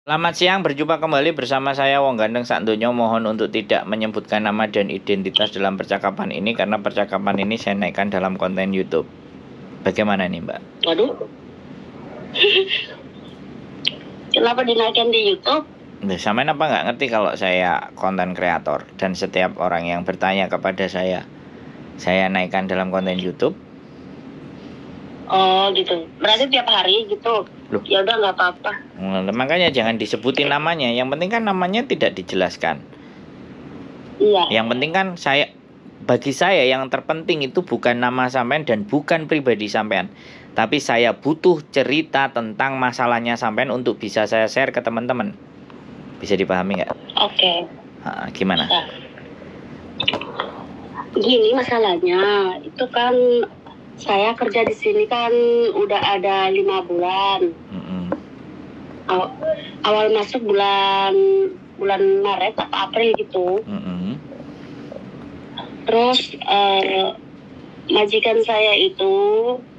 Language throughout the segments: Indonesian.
Selamat siang, berjumpa kembali bersama saya Wong Gandeng Sakdonya. Mohon untuk tidak menyebutkan nama dan identitas dalam percakapan ini karena percakapan ini saya naikkan dalam konten YouTube. Bagaimana nih, Mbak? Waduh. Kenapa dinaikkan di YouTube? Nah, sampean apa nggak ngerti kalau saya konten kreator dan setiap orang yang bertanya kepada saya naikkan dalam konten YouTube? Oh gitu. Berarti tiap hari gitu. Loh. Ya udah nggak apa-apa. Makanya jangan disebutin namanya. Yang penting kan namanya tidak dijelaskan. Iya. Yang penting kan bagi saya yang terpenting itu bukan nama sampean dan bukan pribadi sampean. Tapi saya butuh cerita tentang masalahnya sampean untuk bisa saya share ke teman-teman. Bisa dipahami nggak? Oke. Gimana? Nah. Gini masalahnya, itu kan saya kerja di sini kan udah ada 5 bulan. Awal masuk bulan Maret atau April gitu. Terus majikan saya itu,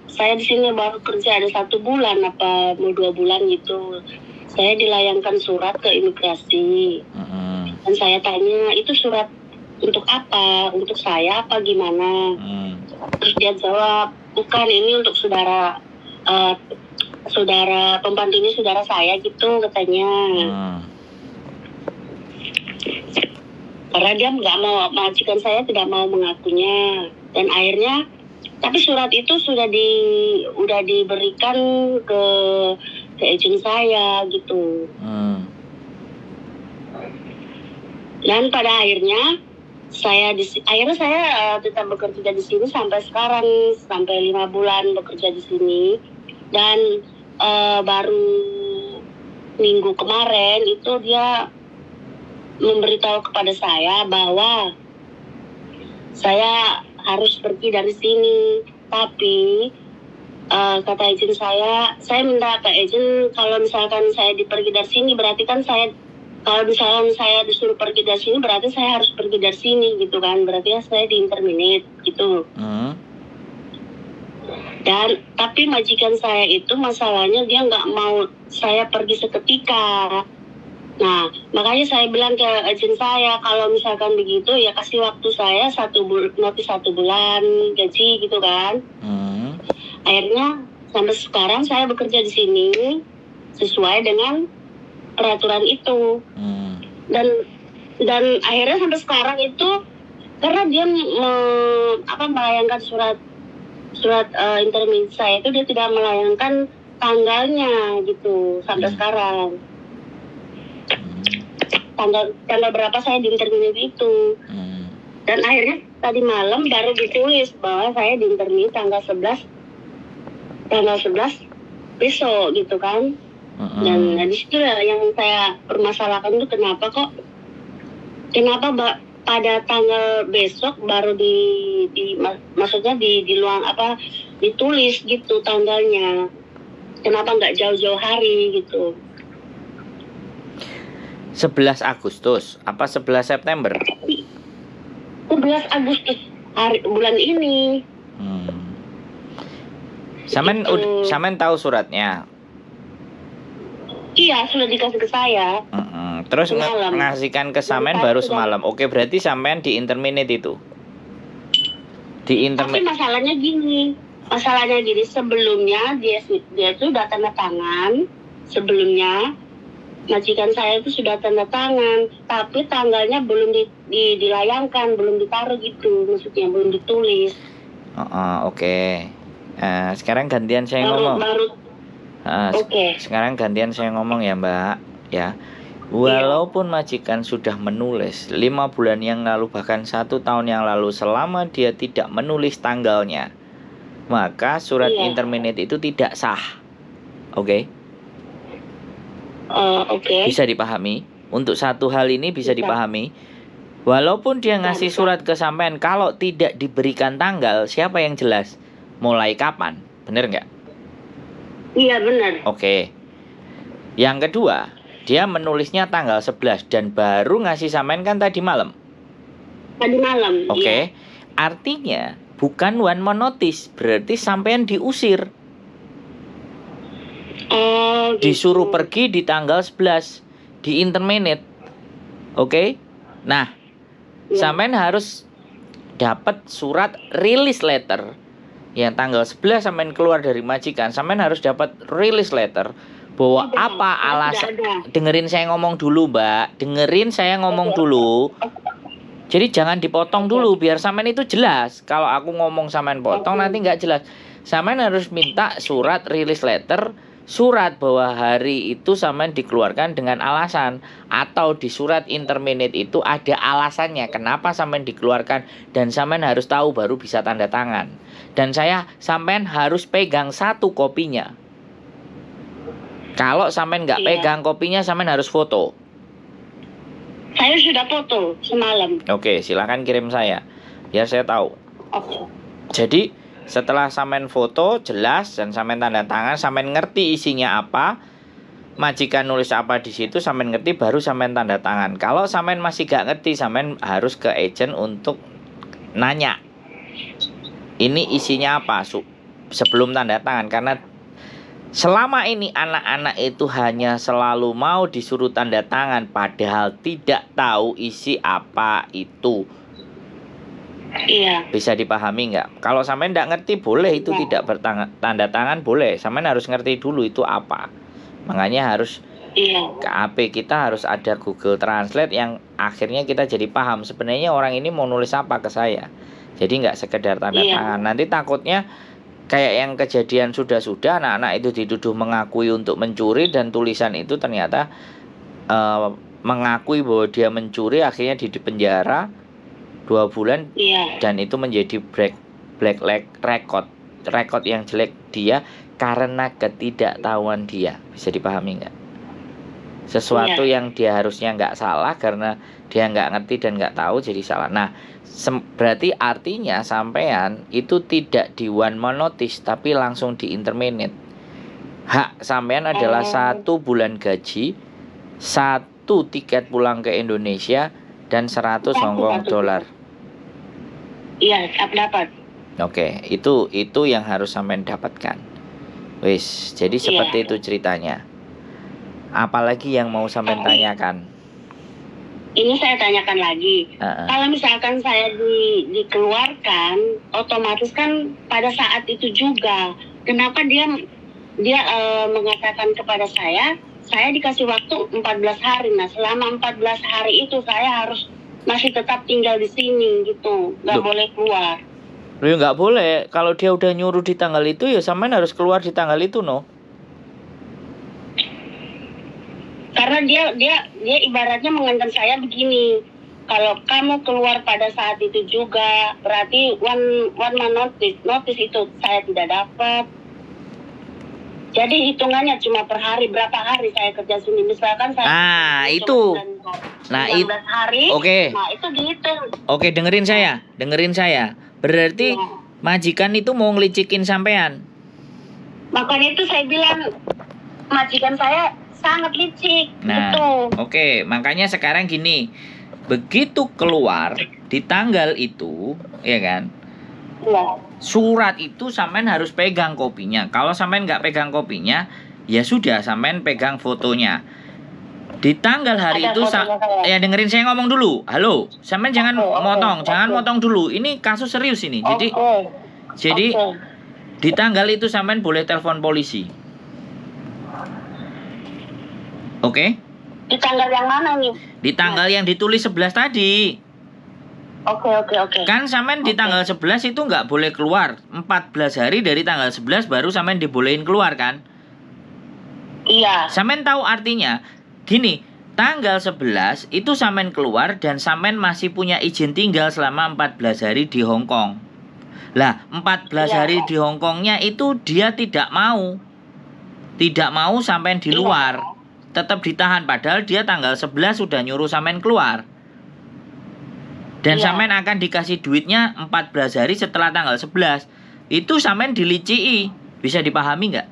saya di sini baru kerja ada 1 bulan apa mau 2 bulan gitu. Saya dilayangkan surat ke imigrasi. Dan saya tanya, itu surat untuk apa? Untuk saya apa gimana? Terus dia jawab, bukan, ini untuk saudara pembantu ini saudara saya gitu katanya. Karena dia nggak mau, majikan saya tidak mau mengakunya. Dan akhirnya, tapi surat itu sudah diberikan ke agent saya gitu. Dan pada akhirnya saya tetap bekerja di sini sampai sekarang, sampai 5 bulan bekerja di sini. Dan baru minggu kemarin itu dia memberitahu kepada saya bahwa saya harus pergi dari sini. Tapi kata agent saya minta ke agent, kalau misalkan saya pergi dari sini berarti kan kalau misalkan saya disuruh pergi dari sini berarti saya harus pergi dari sini gitu kan, berarti saya di-terminate gitu. Dan tapi majikan saya itu masalahnya dia nggak mau saya pergi seketika. Nah makanya saya bilang ke agent saya, kalau misalkan begitu ya kasih waktu saya notis 1 bulan gaji gitu kan. Akhirnya sampai sekarang saya bekerja di sini sesuai dengan peraturan itu. Dan akhirnya sampai sekarang itu karena dia melayangkan surat intermittent saya itu, dia tidak melayangkan tanggalnya gitu sampai sekarang. Tanggal berapa saya di-intermittent itu. Dan akhirnya tadi malam baru ditulis bahwa saya di-intermittent tanggal 11 besok gitu kan. Dan di situ yang saya permasalahkan itu kenapa pada tanggal besok baru maksudnya di luang ditulis gitu tanggalnya. Kenapa nggak jauh-jauh hari gitu? 11 Agustus apa 11 September? 11 Agustus bulan ini. Samen tahu suratnya? Iya, sudah dikasih ke saya. Terus ngasihkan ke samen baru semalam. Oke, berarti sampean di interminate itu. Tapi masalahnya gini, sebelumnya dia sudah tanda tangan. Sebelumnya majikan saya itu sudah tanda tangan, tapi tanggalnya belum dilayangkan, belum ditaruh gitu, maksudnya belum ditulis. Oke. Sekarang gantian saya ngomong. Sekarang gantian saya ngomong ya Mbak, ya. Walaupun majikan sudah menulis 5 bulan yang lalu, bahkan 1 tahun yang lalu, selama dia tidak menulis tanggalnya, maka surat interminate itu tidak sah. Oke? Bisa dipahami? Untuk satu hal ini bisa dipahami. Walaupun dia ngasih surat ke sampean, kalau tidak diberikan tanggal, siapa yang jelas? Mulai kapan? Bener nggak? Iya benar. Oke. Yang kedua, dia menulisnya tanggal 11 dan baru ngasih sampean kan tadi malam. Oke. Artinya bukan one man notice, berarti sampean diusir. Oh, Disuruh gitu. pergi di tanggal 11 di interminate. Oke. Nah, Ya. sampean harus dapat surat release letter yang tanggal 11 sampean keluar dari majikan. Sampean harus dapat release letter bahwa Sudah, apa saya alasan. sudah ada. Dengerin saya ngomong dulu, Mbak. Dengerin saya ngomong dulu. Jadi jangan dipotong dulu biar sampean itu jelas. Kalau aku ngomong sampean potong nanti nggak jelas. Sampean harus minta surat release letter, surat bahwa hari itu sampean dikeluarkan dengan alasan, atau di surat interminate itu ada alasannya kenapa sampean dikeluarkan, dan sampean harus tahu baru bisa tanda tangan. Dan sampean harus pegang satu kopinya. Kalau sampean nggak Iya. pegang kopinya, sampean harus foto. Saya sudah foto semalam. Oke, silakan kirim saya biar saya tahu. Oke. Jadi setelah sampean foto jelas dan sampean tanda tangan, sampean ngerti isinya apa, majikan nulis apa di situ, sampean ngerti baru sampean tanda tangan. Kalau sampean masih gak ngerti, sampean harus ke agent untuk nanya ini isinya apa sebelum tanda tangan. Karena selama ini anak-anak itu hanya selalu mau disuruh tanda tangan padahal tidak tahu isi apa itu. Iya. Bisa dipahami nggak? Kalau sampean nggak ngerti boleh itu tidak bertanda tangan, boleh. Sampean harus ngerti dulu itu apa. Makanya harus Iya. ke HP kita harus ada Google Translate yang akhirnya kita jadi paham sebenarnya orang ini mau nulis apa ke saya. Jadi nggak sekedar tanda tangan. Nanti takutnya kayak yang kejadian sudah anak-anak itu dituduh mengakui untuk mencuri dan tulisan itu ternyata mengakui bahwa dia mencuri, akhirnya di penjara 2 bulan. Iya. Dan itu menjadi black record yang jelek dia karena ketidaktahuan dia. Bisa dipahami nggak? Sesuatu yang dia harusnya nggak salah karena dia nggak ngerti dan nggak tahu jadi salah. Nah, berarti artinya sampean itu tidak di one man notice tapi langsung di interminate. Hak sampean adalah 1 bulan gaji, 1 tiket pulang ke Indonesia, dan 100 Hongkong dolar. Iya, dapat. Oke, itu yang harus sampean dapatkan. Wis, jadi seperti itu ceritanya. Apalagi yang mau sampean tanyakan? Ini saya tanyakan lagi. Kalau misalkan saya dikeluarkan, otomatis kan pada saat itu juga, kenapa dia mengatakan kepada saya dikasih waktu 14 hari. Nah, selama 14 hari itu saya harus masih tetap tinggal di sini gitu, nggak boleh keluar. Loh, ya nggak boleh. Kalau dia udah nyuruh di tanggal itu, ya sampean harus keluar di tanggal itu, no? Karena dia ibaratnya mengancam saya begini, kalau kamu keluar pada saat itu juga, berarti one man notice itu saya tidak dapat. Jadi hitungannya cuma per hari, berapa hari saya kerja sini. Misalkan saya itu. 19 hari. Oke. Nah, itu gitu. Oke, dengerin saya. Berarti majikan itu mau ngelicikin sampean. Makanya itu saya bilang majikan saya sangat licik. Nah, gitu. Oke, makanya sekarang gini. Begitu keluar di tanggal itu, ya kan? Iya. Surat itu sampean harus pegang kopinya. Kalau sampean nggak pegang kopinya, ya sudah, sampean pegang fotonya. Di tanggal hari itu ya dengerin saya ngomong dulu. Halo, sampean jangan motong dulu. Ini kasus serius ini. Jadi di tanggal itu sampean boleh telepon polisi. Oke? Di tanggal yang mana nih? Di tanggal yang ditulis 11 tadi. Oke. Kan sampean di tanggal 11 itu nggak boleh keluar. 14 hari dari tanggal 11 baru sampean dibolehin keluar kan? Iya. Sampean tahu artinya? Gini, tanggal 11 itu sampean keluar dan sampean masih punya izin tinggal selama 14 hari di Hong Kong. Lah, 14 hari di Hong Kongnya itu dia tidak mau sampean di luar. Tetap ditahan, padahal dia tanggal 11 sudah nyuruh sampean keluar. Dan sampean akan dikasih duitnya 14 hari setelah tanggal 11. Itu sampean dilicii. Bisa dipahami nggak?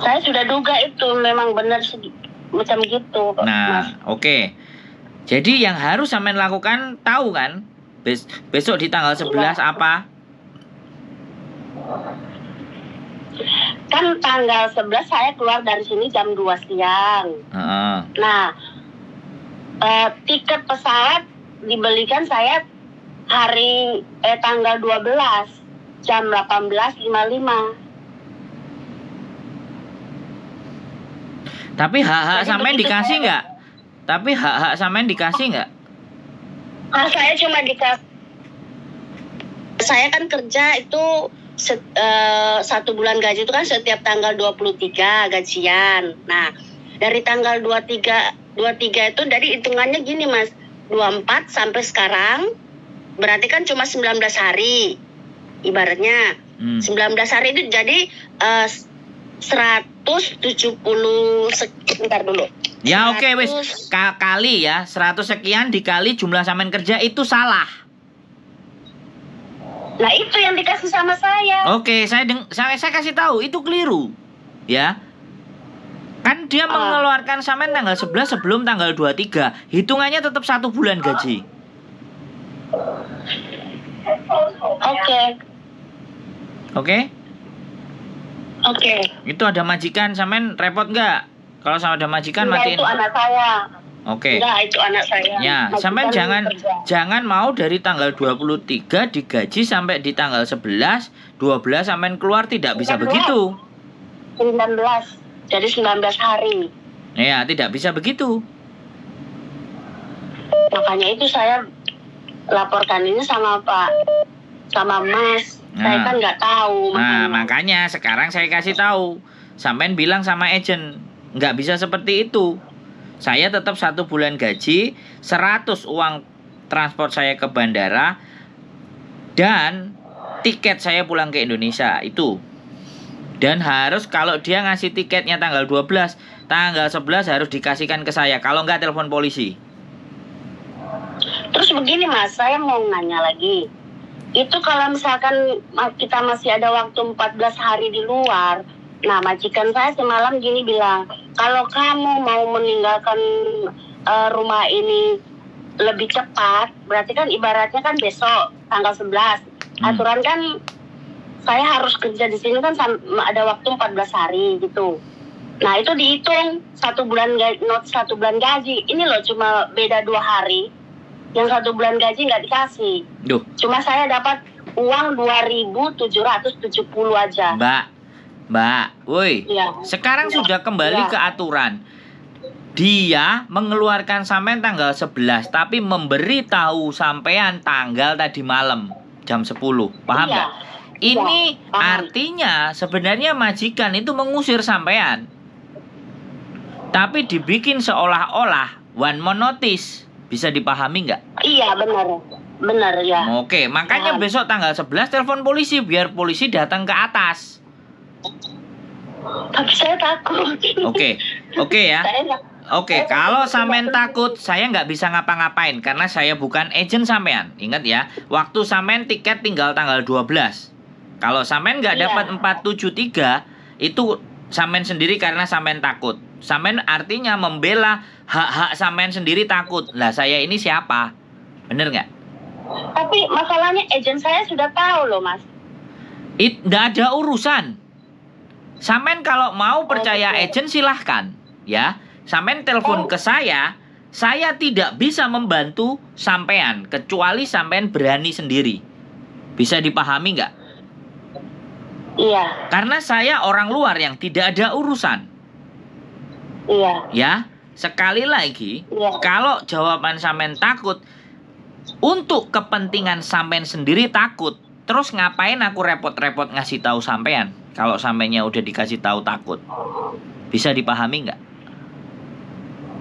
Saya sudah duga itu memang benar macam gitu. Nah, oke. Jadi yang harus sampean lakukan, tahu kan? Besok di tanggal 11 apa? Kan tanggal 11 saya keluar dari sini jam 2 siang. Nah, tiket pesawat dibelikan saya tanggal 12 jam 18.55. Tapi hak-hak Jadi sampean begitu dikasih saya- nggak? Tapi hak-hak sampean dikasih nggak? Saya cuma dikasih. Saya kan kerja itu 1 bulan gaji itu kan setiap tanggal 23 gajian. Nah, dari tanggal 23 itu dari hitungannya gini Mas, 24 sampai sekarang berarti kan cuma 19 hari. Ibaratnya 19 hari itu jadi 170 sebentar dulu. Ya oke 100. wis kali ya 100 sekian dikali jumlah sampean kerja itu salah. Nah, itu yang dikasih sama saya. Oke, saya kasih tahu itu keliru. Ya. Kan dia mengeluarkan sampean tanggal 11 sebelum tanggal 23. Hitungannya tetap 1 bulan gaji. Oke. Oke? Oke. Itu ada majikan sampean repot nggak? Kalau sama ada majikan Enggak, matiin. itu anak saya. Oke. Enggak, itu anak saya. Ya, sampean Majikan jangan kerja. mau dari tanggal 23 digaji sampai di tanggal 11, 12 sampean keluar tidak bisa 19. begitu. 19. Jadi 19 hari. Ya, tidak bisa begitu. Makanya itu saya laporkan ini sama Mas. Saya kan nggak tahu. Nah, makanya sekarang saya kasih tahu. Sampean bilang sama agent, nggak bisa seperti itu. Saya tetap 1 bulan gaji, 100 uang transport saya ke bandara, dan tiket saya pulang ke Indonesia itu. Dan harus kalau dia ngasih tiketnya tanggal 12, tanggal 11 harus dikasihkan ke saya. Kalau nggak telepon polisi. Terus begini Mas, saya mau nanya lagi. Itu kalau misalkan kita masih ada waktu 14 hari di luar, nah majikan saya semalam gini bilang, kalau kamu mau meninggalkan rumah ini lebih cepat, berarti kan ibaratnya kan besok tanggal 11. Aturan kan saya harus kerja di sini kan ada waktu 14 hari gitu. Nah itu dihitung 1 bulan not 1 bulan gaji. Ini loh cuma beda 2 hari. Yang 1 bulan gaji nggak dikasih. Duh. Cuma saya dapat uang 2.770 aja. Mbak, woi. Ya. Sekarang sudah kembali ke aturan. Dia mengeluarkan sampean tanggal 11, tapi memberi tahu sampean tanggal tadi malam jam 10. Paham nggak? Ini artinya sebenarnya majikan itu mengusir sampean. Tapi dibikin seolah-olah one more notice. Bisa dipahami nggak? Iya, benar ya. Oke, makanya besok tanggal 11 telepon polisi biar polisi datang ke atas. Tapi saya takut. Oke ya. Oke, kalau sampean takut, saya nggak bisa ngapa-ngapain karena saya bukan agent sampean. Ingat ya, waktu sampean tiket tinggal tanggal 12. Kalau sampean nggak dapat 473, itu sampean sendiri karena sampean takut. Sampean artinya membela hak-hak sampean sendiri takut. Lah saya ini siapa? Bener nggak? Tapi masalahnya agent saya sudah tahu loh Mas. Nggak ada urusan. Sampean kalau mau percaya agent silahkan. Ya, sampean telepon ke saya tidak bisa membantu sampean. Kecuali sampean berani sendiri. Bisa dipahami nggak? Iya. Karena saya orang luar yang tidak ada urusan. Iya. Ya, sekali lagi, kalau jawaban sampean takut, untuk kepentingan sampean sendiri takut, terus ngapain aku repot-repot ngasih tahu sampean? Kalau sampeannya udah dikasih tahu takut, bisa dipahami nggak?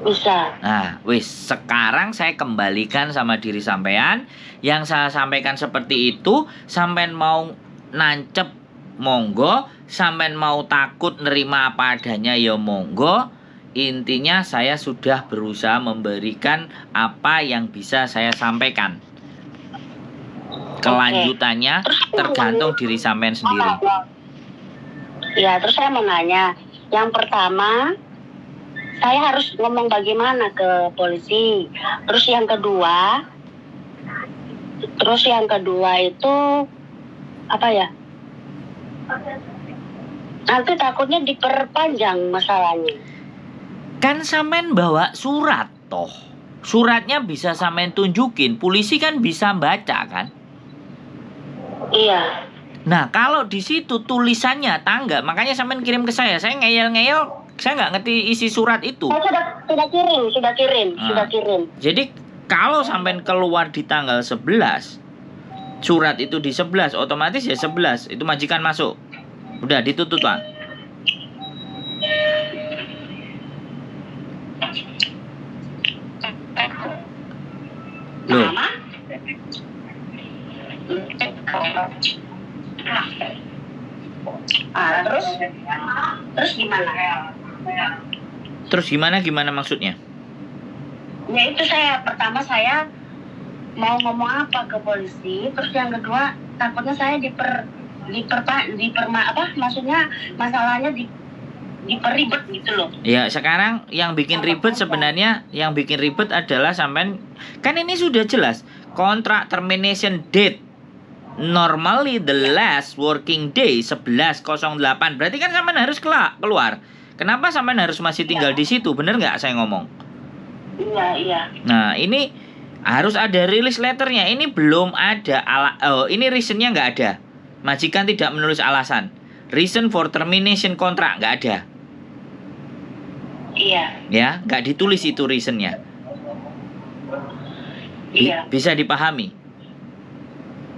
Bisa. Nah, wis sekarang saya kembalikan sama diri sampean. Yang saya sampaikan seperti itu, sampean mau nancep monggo, sampean mau takut nerima apa adanya ya monggo. Intinya saya sudah berusaha memberikan apa yang bisa saya sampaikan. Kelanjutannya tergantung diri sampean sendiri. Ya, terus saya mau nanya. Yang pertama, saya harus ngomong bagaimana ke polisi. Terus yang kedua itu apa ya? Nanti takutnya diperpanjang masalahnya. Kan sampean bawa surat toh. Suratnya bisa sampean tunjukin, polisi kan bisa baca kan? Iya. Nah, kalau di situ tulisannya tanggal, makanya sampean kirim ke saya ngeyel-ngeyel, saya nggak ngerti isi surat itu. Saya sudah kirim. Jadi kalau sampean keluar di tanggal 11, surat itu di 11, otomatis ya 11, itu majikan masuk. Udah ditutup lah. Loh. Terus gimana? Terus gimana maksudnya? Ya itu pertama saya mau ngomong apa ke polisi, terus yang kedua takutnya saya maksudnya masalahnya diperibet gitu loh. Ya, sekarang yang bikin ribet sebenarnya adalah sampean kan ini sudah jelas kontrak termination date. Normally the last working day 11.08. Berarti kan sampean harus keluar. Kenapa sampean harus masih tinggal di situ? Bener nggak saya ngomong? Iya. Nah, ini harus ada release letternya. Ini belum ada ini reasonnya nggak ada. Majikan tidak menulis alasan. Reason for termination kontrak nggak ada. Iya. Ya, nggak ditulis itu reasonnya. Iya. Bisa dipahami?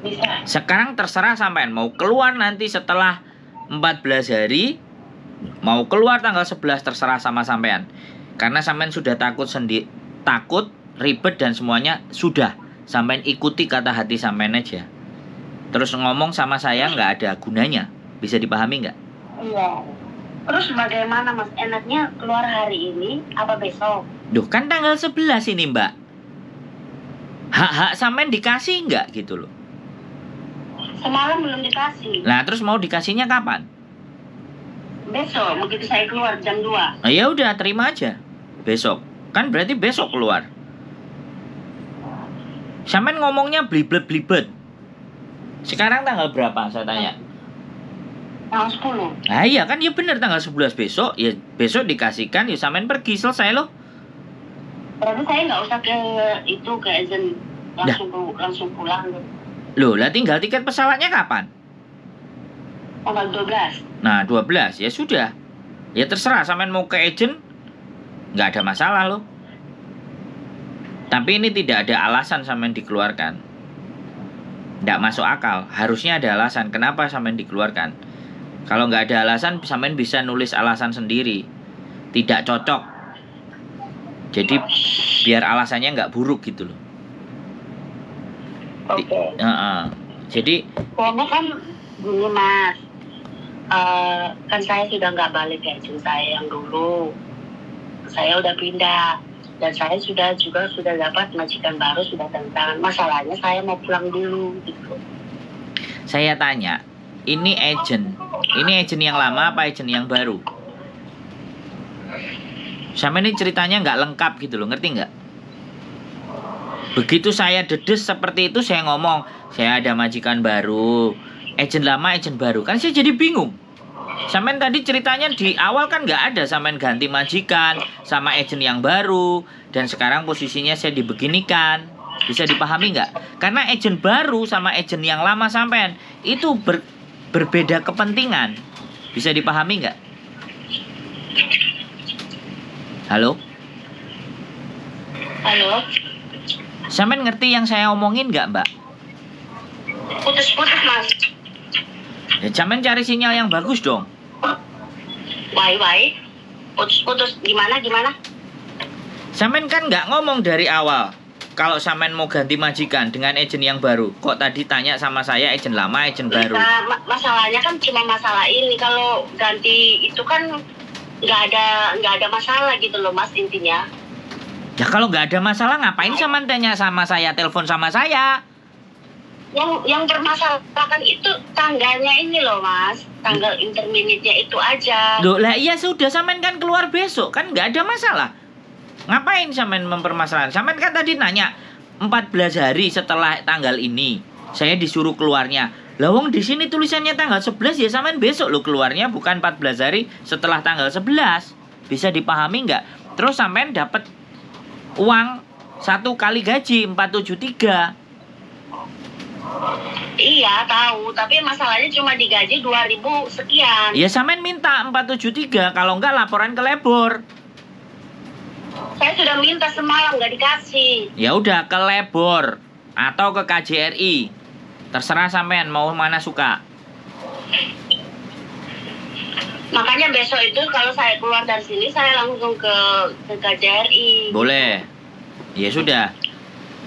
Bisa. Sekarang terserah sampean mau keluar nanti setelah 14 hari, mau keluar tanggal 11 terserah sama sampean. Karena sampean sudah takut, ribet dan semuanya sudah. Sampean ikuti kata hati sampean aja. Terus ngomong sama saya nggak ada gunanya. Bisa dipahami nggak? Iya. Terus bagaimana Mas? Enaknya keluar hari ini apa besok? Duh, kan tanggal 11 ini Mbak. Hak-hak sampean dikasih nggak gitu loh. Semalam belum dikasih. Nah, terus mau dikasihnya kapan? Besok, begitu saya keluar jam 2. Nah, ya udah terima aja. Besok. Kan berarti besok keluar. Sampean ngomongnya blibet. Sekarang tanggal berapa saya tanya? Tanggal 10. Nah iya kan, ya bener tanggal 11 besok. Ya besok dikasihkan, ya sampean pergi, selesai loh. Berarti saya nggak usah ke agent langsung pulang gitu. Loh, lah tinggal tiket pesawatnya kapan? Tanggal 12. Nah, 12 ya sudah. Ya terserah sampean mau ke agent, nggak ada masalah loh. Tapi ini tidak ada alasan sampean dikeluarkan. Nggak masuk akal. Harusnya ada alasan kenapa sampean dikeluarkan. Kalau nggak ada alasan, sampean bisa nulis alasan sendiri. Tidak cocok. Jadi biar alasannya nggak buruk gitu loh. Oke. Jadi Pokoknya kan gini Mas, kan saya sudah nggak balik ke agent saya yang dulu. Saya udah pindah dan saya sudah dapat majikan baru, sudah tentang masalahnya saya mau pulang dulu gitu. saya tanya, ini agent yang lama apa agent yang baru? Sama ini ceritanya nggak lengkap gitu loh, ngerti nggak? Begitu saya dedes seperti itu, saya ngomong, saya ada majikan baru, agent lama, agent baru. Kan saya jadi bingung. Sampean tadi ceritanya di awal kan nggak ada, sampean ganti majikan sama agent yang baru, dan sekarang posisinya saya dibeginikan. Bisa dipahami nggak? Karena agent baru sama agent yang lama sampean itu berbeda kepentingan. Bisa dipahami nggak? Halo? Sampean ngerti yang saya omongin nggak, Mbak? Putus-putus Mas. Ya, sampean cari sinyal yang bagus dong. Why? Putus-putus gimana? Sampean kan nggak ngomong dari awal kalau sampean mau ganti majikan dengan agent yang baru. Kok tadi tanya sama saya agent lama, agent baru? Nah, masalahnya kan cuma masalah ini. Kalau ganti itu kan nggak ada masalah gitu loh Mas, intinya. Ya kalau nggak ada masalah ngapain sampean tanya sama saya, telepon sama saya? Yang bermasalahkan itu tanggalnya ini loh Mas, tanggal interminate-nya itu aja. Loh lah iya sudah, sampean kan keluar besok, kan nggak ada masalah. Ngapain sampean mempermasalahkan? Sampean kan tadi nanya 14 hari setelah tanggal ini saya disuruh keluarnya. Lawang di sini tulisannya tanggal 11 ya sampean besok lo keluarnya, bukan 14 hari setelah tanggal 11. Bisa dipahami nggak? Terus sampean dapat uang 1 kali gaji 473. Iya tahu, tapi masalahnya cuma digaji 2.000 sekian. Ya sampean minta 473, kalau nggak laporan ke labor. Saya sudah minta semalam nggak dikasih. Ya udah ke labor atau ke KJRI. Terserah sampean mau mana suka. Makanya besok itu kalau saya keluar dari sini saya langsung ke KJRI. Boleh. Ya sudah.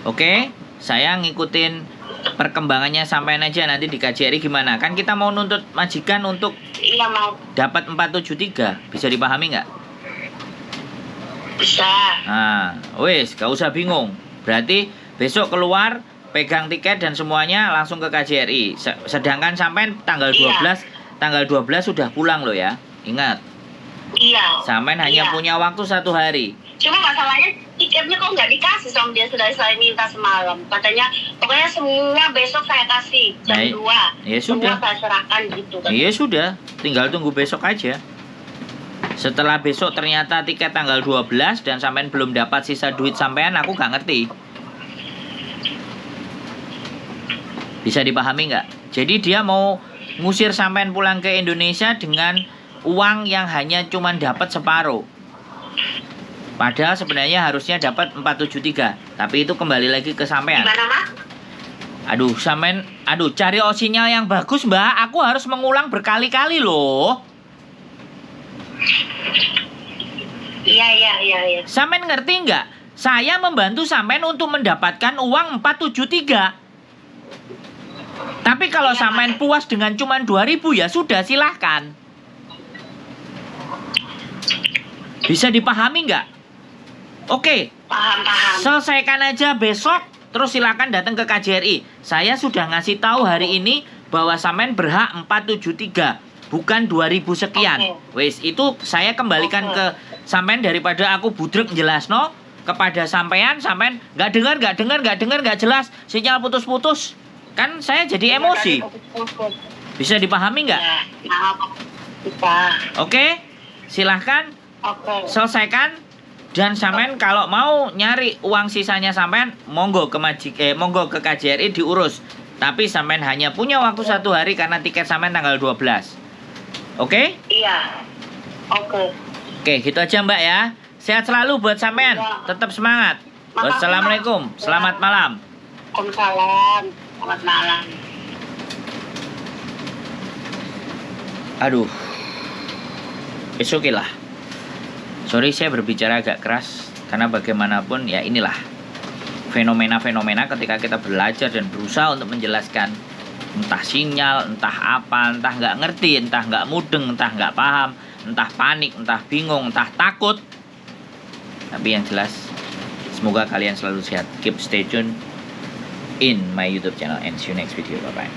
Oke, saya ngikutin perkembangannya sampean aja nanti di KJRI gimana. Kan kita mau nuntut majikan untuk Iya mau. dapat 473. Bisa dipahami nggak? Bisa. Nah, wes, gak usah bingung. Berarti besok keluar, pegang tiket dan semuanya langsung ke KJRI. Sedangkan sampean tanggal 12, tanggal 12 sudah pulang loh ya. Ingat. Iya. Sampean hanya punya waktu 1 hari. Cuma masalahnya tiketnya kok nggak dikasih sama dia, sudah saya minta semalam. Katanya pokoknya semua besok saya kasih jam 2. Ya sudah. Semua saya serahkan gitu kan. Iya sudah, tinggal tunggu besok aja. Setelah besok ternyata tiket tanggal 12 dan sampean belum dapat sisa duit sampean, aku gak ngerti. Bisa dipahami nggak? Jadi dia mau ngusir sampean pulang ke Indonesia dengan uang yang hanya cuman dapat separuh. Padahal sebenarnya harusnya dapat 473. Tapi itu kembali lagi ke sampean. Gimana, Mas? Aduh, sampean, cari sinyal yang bagus, Mbak. Aku harus mengulang berkali-kali loh. Iya. Sampean ngerti nggak? Saya membantu sampean untuk mendapatkan uang 473. Tapi kalau sampean puas dengan cuma 2.000 ya sudah, silahkan. Bisa dipahami nggak? Oke. Paham. Selesaikan aja besok, terus silakan datang ke KJRI. Saya sudah ngasih tahu hari ini bahwa sampean berhak 473, bukan 2.000 sekian. Wes, itu saya kembalikan ke sampean daripada aku budrek jelasno kepada sampean nggak dengar, nggak jelas, sinyal putus-putus. Kan saya jadi emosi. Bisa dipahami nggak? Ya, bisa. Oke, silahkan selesaikan. Dan sampean kalau mau nyari uang sisanya sampean, monggo ke monggo ke KJRI diurus. Tapi sampean hanya punya waktu 1 hari karena tiket sampean tanggal 12. Oke? Iya. Oke, gitu aja Mbak ya. Sehat selalu buat sampean. Tetap semangat. Wassalamualaikum. Selamat malam. Waalaikumsalam. Selamat malam. Aduh. It's okay lah. Sorry saya berbicara agak keras, karena bagaimanapun ya inilah fenomena-fenomena ketika kita belajar dan berusaha untuk menjelaskan entah sinyal, entah apa, entah nggak ngerti, entah nggak mudeng, entah nggak paham, entah panik, entah bingung, entah takut. Tapi yang jelas semoga kalian selalu sehat. Keep stay tune in my YouTube channel and see you next video. Bye bye.